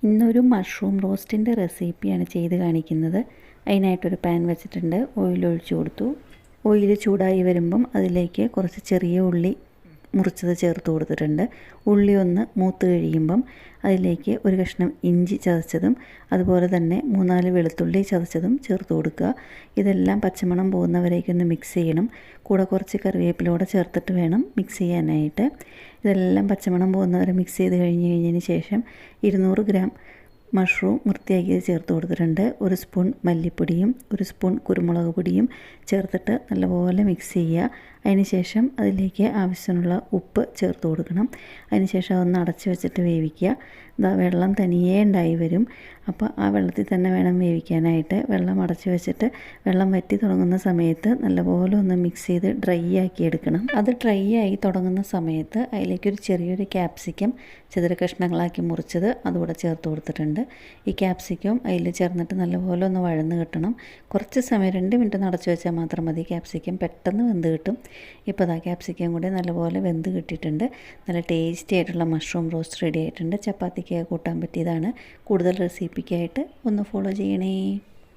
ഇന്നൊരു മഷ്റൂം റോസ്റ്റിൻ്റെ റെസിപ്പിയാണ് ചെയ്ത് കാണിക്കുന്നത്. അതിനായിട്ടൊരു പാൻ വെച്ചിട്ടുണ്ട്. ഓയിൽ ഒഴിച്ചു കൊടുത്തു. ഓയിൽ ചൂടായി വരുമ്പം അതിലേക്ക് കുറച്ച് ചെറിയ ഉള്ളി മുറിച്ചത് ചേർത്ത് കൊടുത്തിട്ടുണ്ട്. ഉള്ളി ഒന്ന് മൂത്ത് കഴിയുമ്പം അതിലേക്ക് ഒരു കഷ്ണം ഇഞ്ചി ചതച്ചതും അതുപോലെ തന്നെ 3-4 വെളുത്തുള്ളി ചതച്ചതും ചേർത്ത് കൊടുക്കുക. ഇതെല്ലാം പച്ചമണം പോകുന്നവരേക്കൊന്ന് മിക്സ് ചെയ്യണം. കൂടെ കുറച്ച് കറിവേപ്പിലൂടെ ചേർത്തിട്ട് വേണം മിക്സ് ചെയ്യാനായിട്ട്. ഇതെല്ലാം പച്ചമണം പോകുന്നവരെ മിക്സ് ചെയ്ത് കഴിഞ്ഞതിന് ശേഷം 200 ഗ്രാം മഷ്റൂം വൃത്തിയാക്കിയത് ചേർത്ത് കൊടുത്തിട്ടുണ്ട്. 1 സ്പൂൺ മല്ലിപ്പൊടിയും 1 സ്പൂൺ കുരുമുളക് പൊടിയും ചേർത്തിട്ട് നല്ലപോലെ മിക്സ് ചെയ്യുക. അതിനുശേഷം അതിലേക്ക് ആവശ്യത്തിനുള്ള ഉപ്പ് ചേർത്ത് കൊടുക്കണം. അതിനുശേഷം അതൊന്ന് അടച്ച് വെച്ചിട്ട് വേവിക്കുക. വെള്ളം തനിയേ ഉണ്ടായി വരും. അപ്പോൾ ആ വെള്ളത്തിൽ തന്നെ വേണം വേവിക്കാനായിട്ട്. വെള്ളം അടച്ച് വെച്ചിട്ട് വെള്ളം വറ്റി തുടങ്ങുന്ന സമയത്ത് നല്ലപോലെ ഒന്ന് മിക്സ് ചെയ്ത് ഡ്രൈ ആക്കി എടുക്കണം. അത് ഡ്രൈ ആയി തുടങ്ങുന്ന സമയത്ത് അതിലേക്കൊരു ചെറിയൊരു ക്യാപ്സിക്കം ചെറിയ കഷ്ണങ്ങളാക്കി മുറിച്ചത് അതുകൂടെ ചേർത്ത് കൊടുത്തിട്ടുണ്ട്. ഈ ക്യാപ്സിക്കം അതിൽ ചേർന്നിട്ട് നല്ലപോലെ ഒന്ന് വഴന്ന് കിട്ടണം. കുറച്ച് സമയം 2 മിനിറ്റ് അടച്ച് വെച്ചാൽ മാത്രം മതി. ക്യാപ്സിക്കം പെട്ടെന്ന് വെന്ത് കിട്ടും. ഇപ്പോൾ അതാ ക്യാപ്സിക്കം കൂടി നല്ലപോലെ വെന്ത് കിട്ടിയിട്ടുണ്ട്. നല്ല ടേസ്റ്റി ആയിട്ടുള്ള മഷ്റൂം റോസ്റ്റ് റെഡി ആയിട്ടുണ്ട്. ചപ്പാത്തിക്ക് കൂട്ടാൻ പറ്റിയതാണ്. കൂടുതൽ റെസിപ്പിക്കായിട്ട് ഒന്ന് ഫോളോ ചെയ്യണേ.